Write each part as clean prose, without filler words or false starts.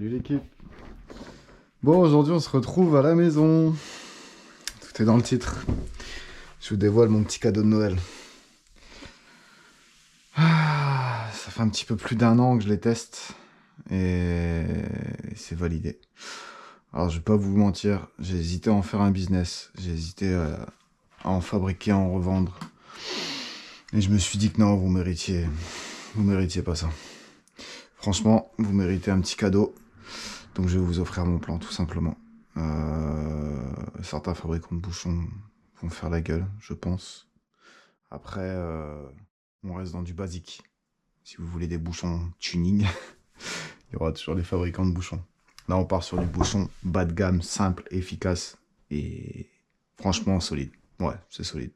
Salut l'équipe. Bon, aujourd'hui on se retrouve à la maison. Tout est dans le titre. Je vous dévoile mon petit cadeau de Noël. Ça fait un petit peu plus d'1 an que je les teste. Et c'est validé. Alors je vais pas vous mentir, j'ai hésité à en faire un business. J'ai hésité à en fabriquer, à en revendre. Et je me suis dit que non, vous méritiez pas ça. Franchement, vous méritez un petit cadeau. Donc je vais vous offrir mon plan, tout simplement. Certains fabricants de bouchons vont faire la gueule, je pense. Après, on reste dans du basique. Si vous voulez des bouchons tuning, il y aura toujours des fabricants de bouchons. Là, on part sur du bouchon bas de gamme, simple, efficace et franchement solide. Ouais, c'est solide.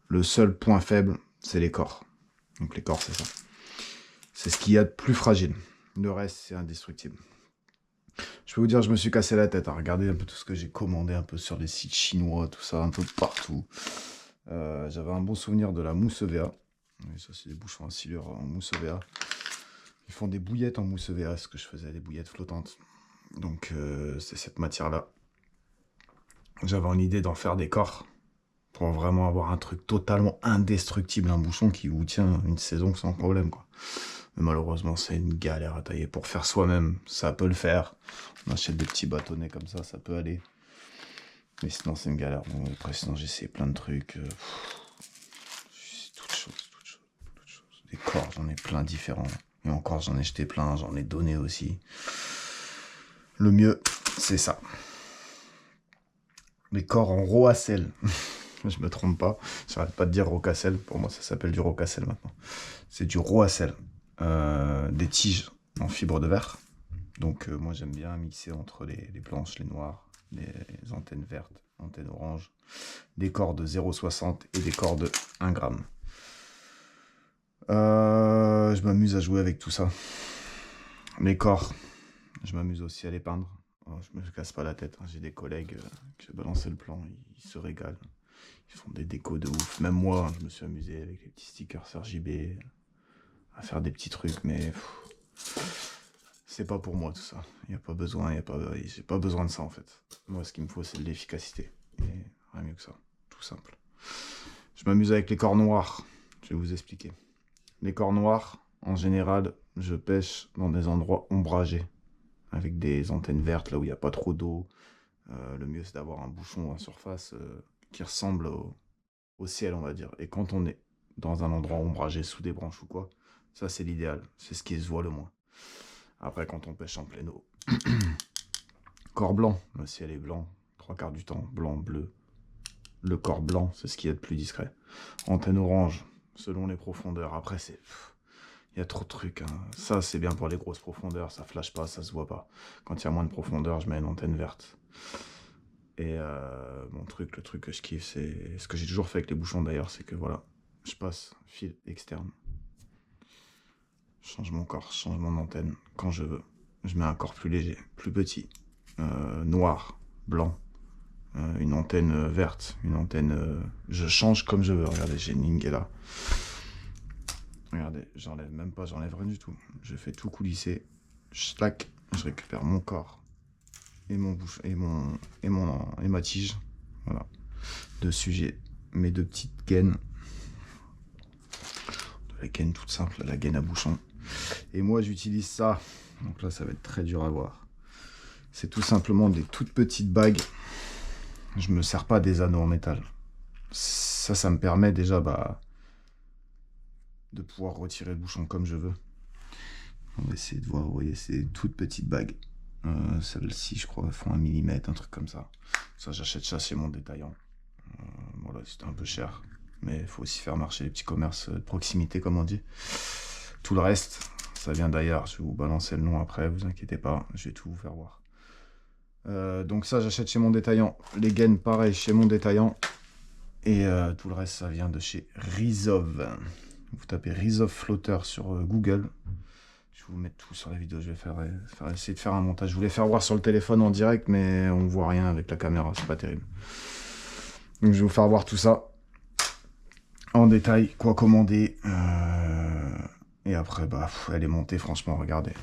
Le seul point faible, c'est les corps. Donc les corps, c'est ça. C'est ce qu'il y a de plus fragile. Le reste, c'est indestructible. Je peux vous dire, je me suis cassé la tête à regarder un peu tout ce que j'ai commandé un peu sur les sites chinois, tout ça, un peu partout. J'avais un bon souvenir de la mousse EVA. Oui, ça, c'est des bouchons à silure en mousse EVA. Ils font des bouillettes en mousse EVA, ce que je faisais, des bouillettes flottantes. Donc, c'est cette matière-là. J'avais une idée d'en faire des corps pour vraiment avoir un truc totalement indestructible, un bouchon qui vous tient une saison sans problème, quoi. Mais malheureusement, c'est une galère à tailler. Pour faire soi-même, ça peut le faire. On achète des petits bâtonnets comme ça peut aller. Mais sinon, c'est une galère. Bon, après, sinon, j'ai essayé plein de trucs. Toutes choses. Des corps, j'en ai plein différents. Et encore, j'en ai jeté plein, j'en ai donné aussi. Le mieux, c'est ça. Les corps en Roacel. Je me trompe pas. J'arrête pas de dire Rocacel. Pour moi, ça s'appelle du Rocacel maintenant. C'est du Roacel. Des tiges en fibre de verre. Donc moi j'aime bien mixer entre les blanches, les noires, les antennes vertes, antennes oranges, des cordes de 0,60 et des cordes de 1 gramme. Je m'amuse à jouer avec tout ça. Les corps, je m'amuse aussi à les peindre. Oh, je me casse pas la tête, hein. J'ai des collègues qui ont balancé le plan, ils se régalent. Ils font des décos de ouf. Même moi, je me suis amusé avec les petits stickers RGB, à faire des petits trucs, mais c'est pas pour moi tout ça. Il n'y a pas besoin, j'ai pas besoin de ça en fait. Moi, ce qu'il me faut, c'est de l'efficacité. Et rien mieux que ça, tout simple. Je m'amuse avec les corps noirs. Je vais vous expliquer. Les corps noirs, en général, je pêche dans des endroits ombragés, avec des antennes vertes, là où il n'y a pas trop d'eau. Le mieux, c'est d'avoir un bouchon en surface qui ressemble au ciel, on va dire. Et quand on est dans un endroit ombragé, sous des branches ou quoi, ça, c'est l'idéal. C'est ce qui se voit le moins. Après, quand on pêche en pleine eau. Corps blanc. Le ciel est blanc. 3/4 du temps. Blanc, bleu. Le corps blanc, c'est ce qu'il y a de plus discret. Antenne orange, selon les profondeurs. Après, c'est... Il y a trop de trucs. Hein. Ça, c'est bien pour les grosses profondeurs. Ça flash pas, ça se voit pas. Quand il y a moins de profondeur, je mets une antenne verte. Et le truc que je kiffe, c'est... Ce que j'ai toujours fait avec les bouchons d'ailleurs, c'est que voilà, je passe fil externe. Je change mon corps, je change mon antenne quand je veux. Je mets un corps plus léger, plus petit, noir, blanc, une antenne verte, une antenne... je change comme je veux. Regardez, j'ai une ligne qui est là. Regardez, j'enlève même pas, j'enlève rien du tout. Je fais tout coulisser, schlac, je récupère mon corps et mon bouche et ma tige. Voilà. Dessus, j'ai mes 2 petites gaines. La gaine toute simple, la gaine à bouchon. Et moi, j'utilise ça. Donc là, ça va être très dur à voir. C'est tout simplement des toutes petites bagues. Je me sers pas des anneaux en métal. Ça me permet déjà de pouvoir retirer le bouchon comme je veux. On va essayer de voir. Vous voyez, c'est des toutes petites bagues. Celles-ci, je crois, font 1 millimètre, un truc comme ça. Ça, j'achète ça chez mon détaillant. Voilà, c'était un peu cher. Mais il faut aussi faire marcher les petits commerces de proximité, comme on dit. Tout le reste, ça vient d'ailleurs. Je vais vous balancer le nom après, vous inquiétez pas. Je vais tout vous faire voir. Donc ça, j'achète chez mon détaillant. Les gaines, pareil, chez mon détaillant. Et tout le reste, ça vient de chez Rizov. Vous tapez Rizov Floater sur Google. Je vais vous mettre tout sur la vidéo. Je vais essayer de faire un montage. Je voulais faire voir sur le téléphone en direct, mais on voit rien avec la caméra. C'est pas terrible. Donc je vais vous faire voir tout ça en détail, quoi commander. Et après, elle est montée, franchement, regardez.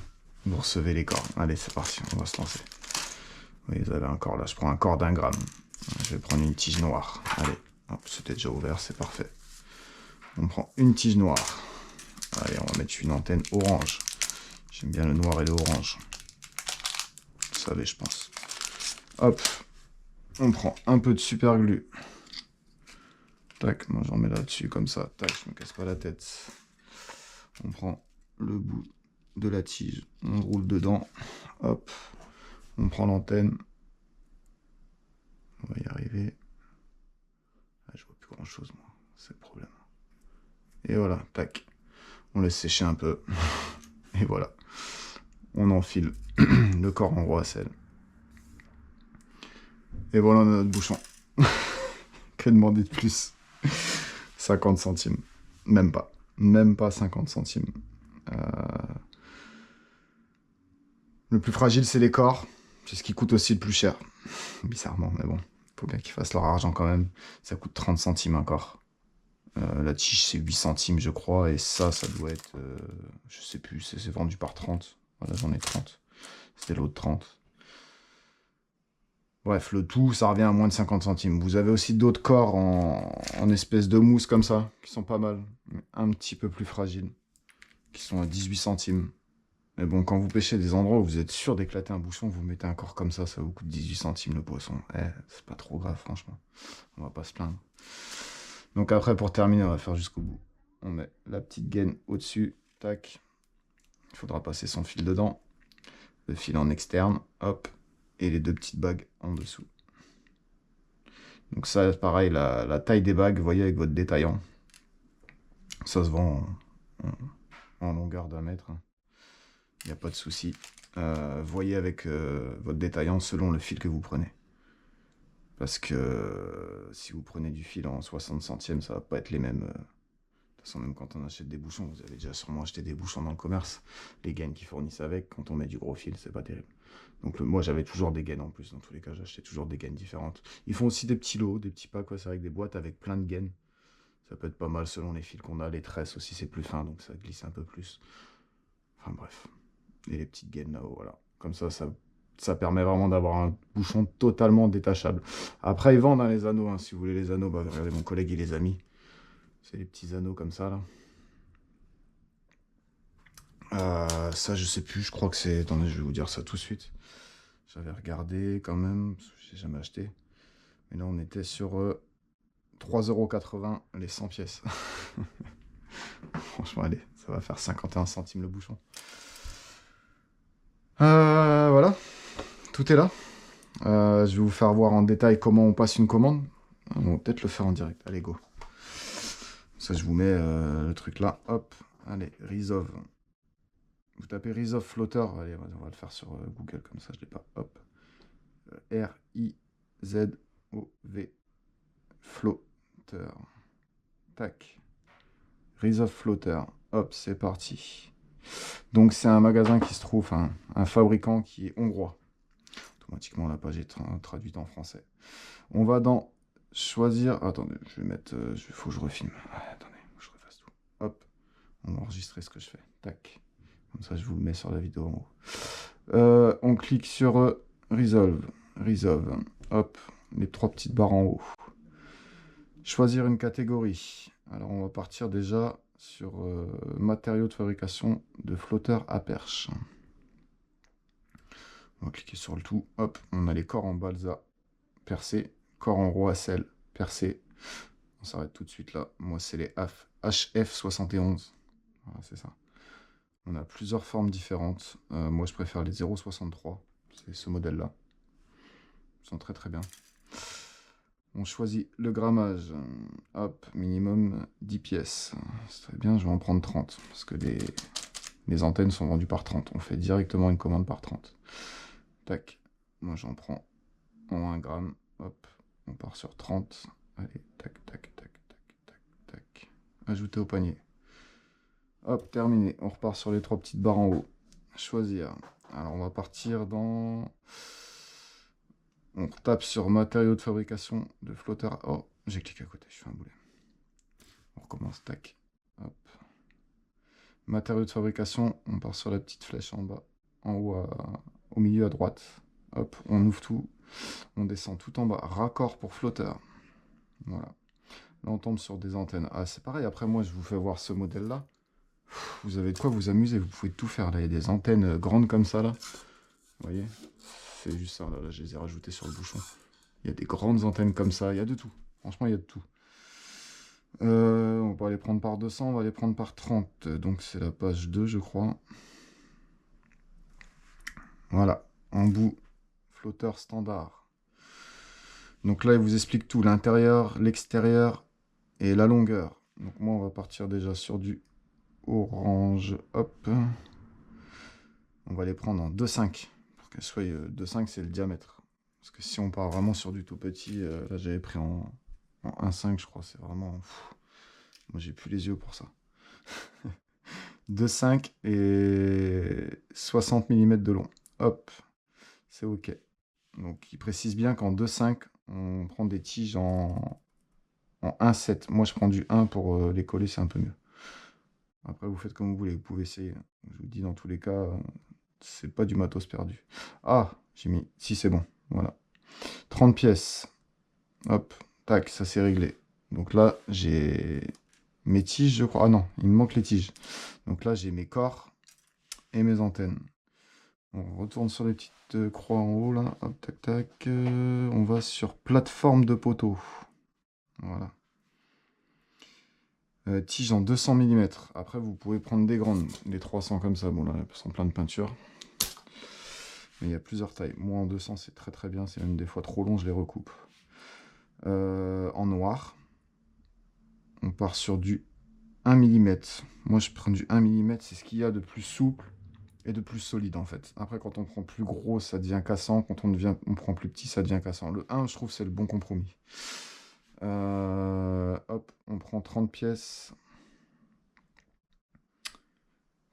Vous recevez les corps. Allez, c'est parti, on va se lancer. Oui, vous avez un corps là, je prends un corps d'1 gramme. Je vais prendre une tige noire. Allez, hop, c'était déjà ouvert, c'est parfait. On prend une tige noire. Allez, on va mettre une antenne orange. J'aime bien le noir et le orange. Vous savez, je pense. Hop, on prend un peu de super glue. Tac, moi j'en mets là-dessus comme ça. Tac, je me casse pas la tête. On prend le bout de la tige, on roule dedans. Hop, on prend l'antenne. On va y arriver. Ah, je vois plus grand chose, moi. C'est le problème. Et voilà, tac. On laisse sécher un peu. Et voilà. On enfile le corps en roi à sel. Et voilà notre bouchon. Que demander de plus? 50 centimes. Même pas. Même pas 50 centimes. Le plus fragile, c'est les corps. C'est ce qui coûte aussi le plus cher. Bizarrement, mais bon. Faut bien qu'ils fassent leur argent quand même. Ça coûte 30 centimes un corps. La tige, c'est 8 centimes, je crois. Et ça doit être... je sais plus, c'est vendu par 30. Voilà, j'en ai 30. C'était l'autre 30. Bref, le tout, ça revient à moins de 50 centimes. Vous avez aussi d'autres corps en espèce de mousse comme ça, qui sont pas mal. Mais un petit peu plus fragiles. Qui sont à 18 centimes. Mais bon, quand vous pêchez des endroits où vous êtes sûr d'éclater un bouchon, vous mettez un corps comme ça vous coûte 18 centimes le poisson. C'est pas trop grave, franchement. On va pas se plaindre. Donc après, pour terminer, on va faire jusqu'au bout. On met la petite gaine au-dessus. Tac. Il faudra passer son fil dedans. Le fil en externe. Hop. Et les deux petites bagues en dessous. Donc ça, pareil, la taille des bagues, vous voyez, avec votre détaillant. Ça se vend en longueur d'1 mètre. Il n'y a pas de souci. Voyez avec votre détaillant selon le fil que vous prenez. Parce que si vous prenez du fil en 60 centièmes, ça va pas être les mêmes. De toute façon, même quand on achète des bouchons, vous avez déjà sûrement acheté des bouchons dans le commerce. Les gaines qu'ils fournissent avec, quand on met du gros fil, c'est pas terrible. Donc moi, j'avais toujours des gaines en plus. Dans tous les cas, j'achetais toujours des gaines différentes. Ils font aussi des petits lots, des petits packs, c'est avec des boîtes avec plein de gaines. Ça peut être pas mal selon les fils qu'on a. Les tresses aussi, c'est plus fin, donc ça glisse un peu plus. Enfin bref. Et les petites gaines là-haut, voilà. Comme ça permet vraiment d'avoir un bouchon totalement détachable. Après, ils vendent les anneaux. Hein. Si vous voulez les anneaux, bah, regardez, mon collègue, il les a mis. C'est les petits anneaux comme ça, là. Ça, je sais plus. Je crois que c'est... Attendez, je vais vous dire ça tout de suite. J'avais regardé quand même. Parce que j'ai jamais acheté. Mais là, on était sur 3,80 € les 100 pièces. Franchement, allez, ça va faire 51 centimes le bouchon. Voilà. Tout est là. Je vais vous faire voir en détail comment on passe une commande. On va peut-être le faire en direct. Allez, go. Ça, je vous mets le truc là. Hop. Allez, Resolve. Vous tapez Resolve Floater. Allez, on va le faire sur Google, comme ça, je l'ai pas. Hop. R-I-Z-O-V. Floater. Tac. Resolve Floater. Hop, c'est parti. Donc, c'est un magasin qui se trouve, un fabricant qui est hongrois. Automatiquement, la page est traduite en français. On va dans choisir... Attendez, je vais mettre... faut que je refilme. Attendez, faut que je refasse tout. Hop, on va enregistrer ce que je fais. Tac. Comme ça, je vous le mets sur la vidéo en haut. On clique sur Resolve. Resolve. Hop, les 3 petites barres en haut. Choisir une catégorie. Alors, on va partir déjà sur matériaux de fabrication de flotteurs à perche. On va cliquer sur le tout. Hop, on a les corps en balsa percés, corps en roi à sel percés. On s'arrête tout de suite là. Moi, c'est les HF71. Voilà, c'est ça. On a plusieurs formes différentes. Moi, je préfère les 0,63. C'est ce modèle-là. Ils sont très très bien. On choisit le grammage. Hop, minimum 10 pièces. C'est très bien, je vais en prendre 30. Parce que les antennes sont vendues par 30. On fait directement une commande par 30. Tac. Moi, j'en prends en 1 gramme. Hop, on part sur 30. Allez, tac, tac, tac, tac, tac, tac. Ajouter au panier. Hop, terminé. On repart sur les 3 petites barres en haut. Choisir. Alors, on va partir dans... On tape sur matériaux de fabrication de flotteurs. Oh, j'ai cliqué à côté, je fais un boulet. On recommence, tac. Hop. Matériaux de fabrication, on part sur la petite flèche en bas, en haut, au milieu à droite. Hop, on ouvre tout, on descend tout en bas. Raccord pour flotteur. Voilà. Là, on tombe sur des antennes. Ah, c'est pareil, après moi, je vous fais voir ce modèle-là. Vous avez de quoi vous amuser, vous pouvez tout faire. Là, il y a des antennes grandes comme ça, là. Vous voyez? C'est juste ça, là, je les ai rajoutées sur le bouchon. Il y a des grandes antennes comme ça, il y a de tout. Franchement, il y a de tout. On va les prendre par 200, on va les prendre par 30. Donc c'est la page 2, je crois. Voilà, en bout, flotteur standard. Donc là, il vous explique tout, l'intérieur, l'extérieur et la longueur. Donc moi, on va partir déjà sur du orange. Hop. On va les prendre en 2,5. Pour qu'elles soient 2,5, c'est le diamètre. Parce que si on part vraiment sur du tout petit, là j'avais pris en 1,5, je crois. C'est vraiment... moi, j'ai plus les yeux pour ça. 2,5 et 60 mm de long. Hop, c'est OK. Donc, il précise bien qu'en 2,5, on prend des tiges en 1,7. Moi, je prends du 1 pour les coller, c'est un peu mieux. Après, vous faites comme vous voulez, vous pouvez essayer. Je vous dis, dans tous les cas, c'est pas du matos perdu. Ah, j'ai mis... Si, c'est bon, voilà. 30 pièces. Hop, tac, ça c'est réglé. Donc là, j'ai mes tiges, je crois. Ah non, il me manque les tiges. Donc là, j'ai mes corps et mes antennes. On retourne sur les petites croix en haut, là. Hop, tac, tac. On va sur plateforme de poteau. Voilà. Tige en 200 mm. Après, vous pouvez prendre des grandes, des 300 comme ça. Bon, là, elles sont plein de peinture. Mais il y a plusieurs tailles. Moi, en 200, c'est très très bien. C'est même des fois trop long, je les recoupe. En noir, on part sur du 1 mm. Moi, je prends du 1 mm. C'est ce qu'il y a de plus souple et de plus solide, en fait. Après, quand on prend plus gros, ça devient cassant. Quand on prend plus petit, ça devient cassant. Le 1, je trouve, c'est le bon compromis. Hop, on prend 30 pièces.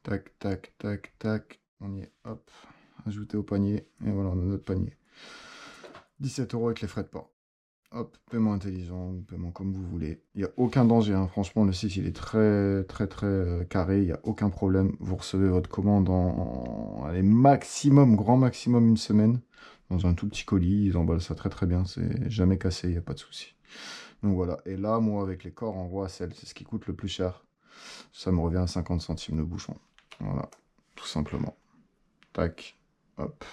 Tac, tac, tac, tac. On y est. Hop. Ajouter au panier. Et voilà, on a notre panier. 17 € avec les frais de port. Hop, paiement intelligent, paiement comme vous voulez. Il n'y a aucun danger, hein. Franchement, le site, il est très, très, très carré. Il n'y a aucun problème. Vous recevez votre commande en allez, maximum, grand maximum, une semaine. Dans un tout petit colis. Ils emballent ça très, très bien. C'est jamais cassé, il n'y a pas de souci. Donc voilà. Et là, moi, avec les corps en roi à sel, c'est ce qui coûte le plus cher. Ça me revient à 50 centimes le bouchon. Voilà, tout simplement. Tac, hop.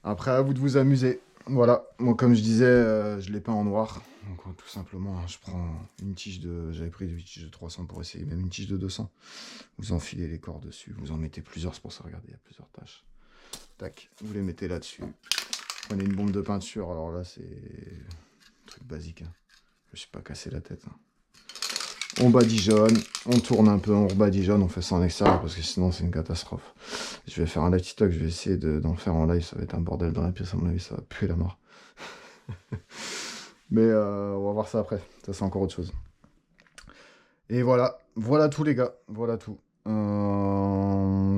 Après, à vous de vous amuser. Voilà, moi comme je disais, je l'ai peint en noir. Donc tout simplement, hein, je prends une tige de... J'avais pris une tige de 300 pour essayer, même une tige de 200. Vous enfilez les corps dessus, vous en mettez plusieurs, c'est pour ça, regardez, il y a plusieurs tâches. Tac, vous les mettez là-dessus. Prenez une bombe de peinture, alors là c'est... un truc basique, hein. Je ne me suis pas cassé la tête, hein. On badigeonne, on tourne un peu, on rebadigeonne, on fait ça en extérieur parce que sinon c'est une catastrophe. Je vais faire un live TikTok, je vais essayer d'en faire en live, ça va être un bordel dans la pièce, à mon avis ça va puer la mort. Mais on va voir ça après, ça c'est encore autre chose. Et voilà, voilà tout les gars, voilà tout.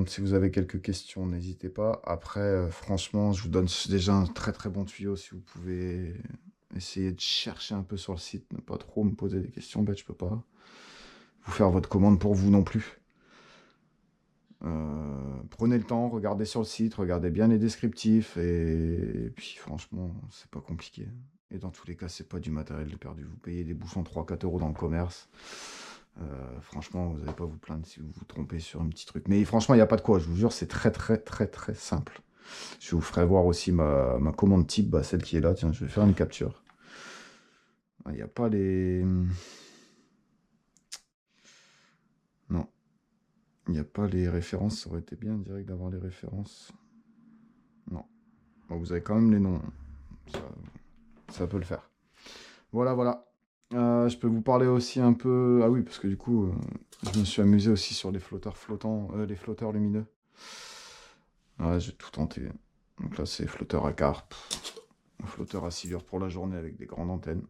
Si vous avez quelques questions, n'hésitez pas. Après, franchement, je vous donne déjà un très très bon tuyau si vous pouvez essayer de chercher un peu sur le site, ne pas trop me poser des questions bêtes, je peux pas vous faire votre commande pour vous non plus. Prenez le temps, regardez sur le site, regardez bien les descriptifs et puis franchement, c'est pas compliqué. Et dans tous les cas, c'est pas du matériel de perdu. Vous payez des bouchons 3-4 € dans le commerce. Franchement, vous n'allez pas vous plaindre si vous vous trompez sur un petit truc. Mais franchement, il n'y a pas de quoi, je vous jure, c'est très très très très simple. Je vous ferai voir aussi ma commande type, bah, celle qui est là. Tiens, je vais faire une capture. Il n'y a pas les... Non. Il n'y a pas les références, ça aurait été bien direct d'avoir les références. Non. Bon, vous avez quand même les noms. Ça peut le faire. Voilà, voilà. Je peux vous parler aussi un peu... Ah oui, parce que du coup, je me suis amusé aussi sur les flotteurs flottants, les flotteurs lumineux. Ouais, j'ai tout tenté. Donc là, c'est flotteur à carpe. Un flotteur à silure pour la journée avec des grandes antennes.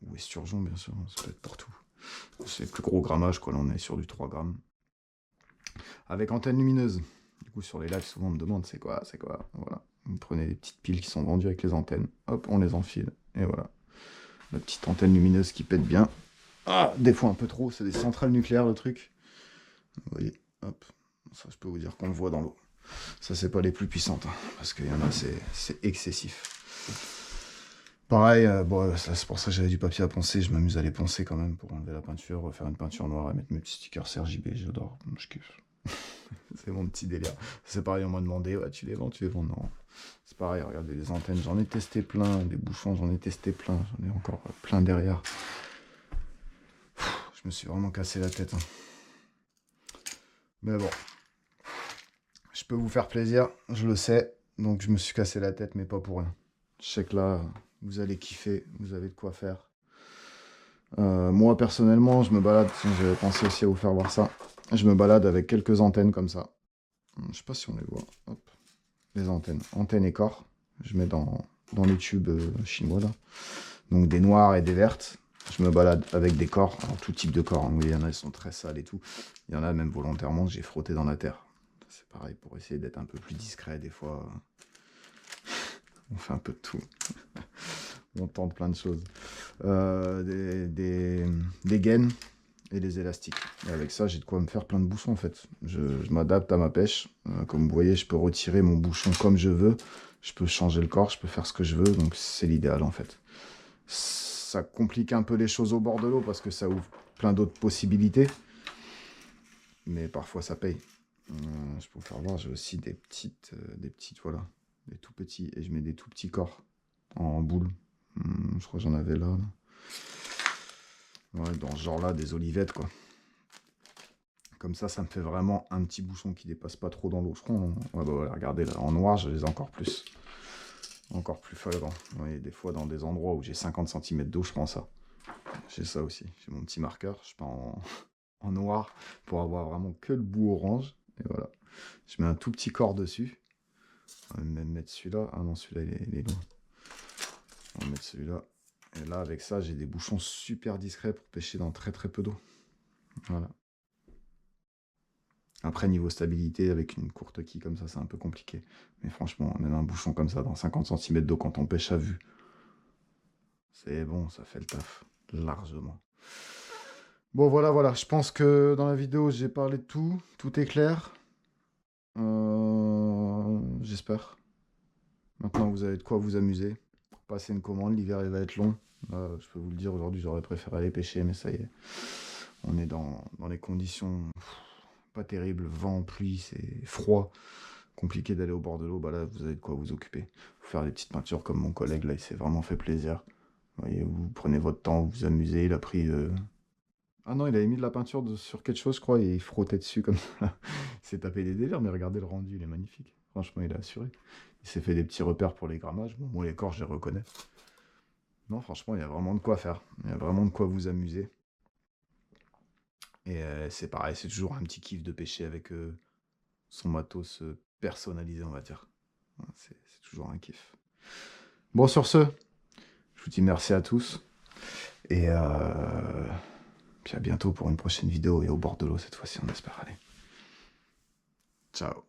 Ou esturgeon, bien sûr, ça peut être partout. C'est le plus gros grammage, quoi. Là, on est sur du 3 grammes. Avec antenne lumineuse. Du coup, sur les lives, souvent on me demande c'est quoi. Voilà. Vous prenez les petites piles qui sont vendues avec les antennes. Hop, on les enfile. Et voilà. La petite antenne lumineuse qui pète bien. Ah, des fois un peu trop. C'est des centrales nucléaires, le truc. Vous voyez, hop. Ça, je peux vous dire qu'on le voit dans l'eau. Ça, c'est pas les plus puissantes, hein, parce qu'il y en a, c'est excessif. Pareil, bon, c'est pour ça que j'avais du papier à poncer. Je m'amuse à les poncer quand même pour enlever la peinture, refaire une peinture noire et mettre mes petits stickers RGB. J'adore, je kiffe. C'est mon petit délire. C'est pareil, on m'a demandé, ouais, tu les vends, non. C'est pareil, regardez les antennes, j'en ai testé plein, des bouchons, j'en ai testé plein, j'en ai encore plein derrière. Je me suis vraiment cassé la tête. Hein. Mais bon, je peux vous faire plaisir, je le sais, donc je me suis cassé la tête, mais pas pour rien. Je sais que là, vous allez kiffer, vous avez de quoi faire. Moi, personnellement, je me balade, j'avais pensé aussi à vous faire voir ça. Je me balade avec quelques antennes comme ça. Je sais pas si on les voit. Hop. Les antennes et corps. Je mets dans les tubes chinois là. Donc des noires et des vertes. Je me balade avec des corps, alors, tout type de corps. Hein. Oui, il y en a, ils sont très sales et tout. Il y en a même volontairement que j'ai frotté dans la terre. C'est pareil pour essayer d'être un peu plus discret des fois. On fait un peu de tout. On tente plein de choses. Des gaines et des élastiques. Et avec ça, j'ai de quoi me faire plein de bouchons en fait. Je m'adapte à ma pêche. Comme vous voyez, je peux retirer mon bouchon comme je veux. Je peux changer le corps, je peux faire ce que je veux. Donc c'est l'idéal en fait. Ça complique un peu les choses au bord de l'eau parce que ça ouvre plein d'autres possibilités. Mais parfois ça paye. Je peux vous faire voir, j'ai aussi des petites, voilà, des tout petits. Et je mets des tout petits corps en boule. Je crois que j'en avais là. Ouais, dans ce genre-là, des olivettes, quoi. Comme ça me fait vraiment un petit bouchon qui dépasse pas trop dans l'eau. Je crois, ouais, bah, voilà, regardez, là, en noir, je les ai encore plus. Encore plus flagrant. Vous voyez, des fois, dans des endroits où j'ai 50 cm d'eau, je prends ça. J'ai ça aussi. J'ai mon petit marqueur. Je prends en noir pour avoir vraiment que le bout orange. Et voilà. Je mets un tout petit corps dessus. On va même mettre celui-là. Ah non, celui-là, il est loin. On va mettre celui-là. Et là, avec ça, j'ai des bouchons super discrets pour pêcher dans très très peu d'eau. Voilà. Après, niveau stabilité, avec une courte quille comme ça, c'est un peu compliqué. Mais franchement, même un bouchon comme ça, dans 50 cm d'eau, quand on pêche à vue, c'est bon, ça fait le taf. Largement. Bon, voilà. Je pense que dans la vidéo, j'ai parlé de tout. Tout est clair. J'espère. Maintenant, vous avez de quoi vous amuser. Passer une commande, l'hiver, il va être long. Je peux vous le dire, aujourd'hui, j'aurais préféré aller pêcher, mais ça y est. On est dans les conditions pas terribles. Vent, pluie, c'est froid. Compliqué d'aller au bord de l'eau. Bah là, vous avez de quoi vous occuper. Vous faire des petites peintures comme mon collègue, là, il s'est vraiment fait plaisir. Vous voyez, vous prenez votre temps, vous vous amusez. Il a pris... Ah non, il avait mis de la peinture sur quelque chose, je crois, et il frottait dessus comme ça. Il s'est tapé des délires, mais regardez le rendu, il est magnifique. Franchement, il a assuré. Il s'est fait des petits repères pour les grammages. Bon, moi, les corps, je les reconnais. Non, franchement, il y a vraiment de quoi faire. Il y a vraiment de quoi vous amuser. Et c'est pareil, c'est toujours un petit kiff de pêcher avec son matos personnalisé, on va dire. C'est toujours un kiff. Bon, sur ce, je vous dis merci à tous. Et puis à bientôt pour une prochaine vidéo et au bord de l'eau cette fois-ci, on espère. Allez. Ciao.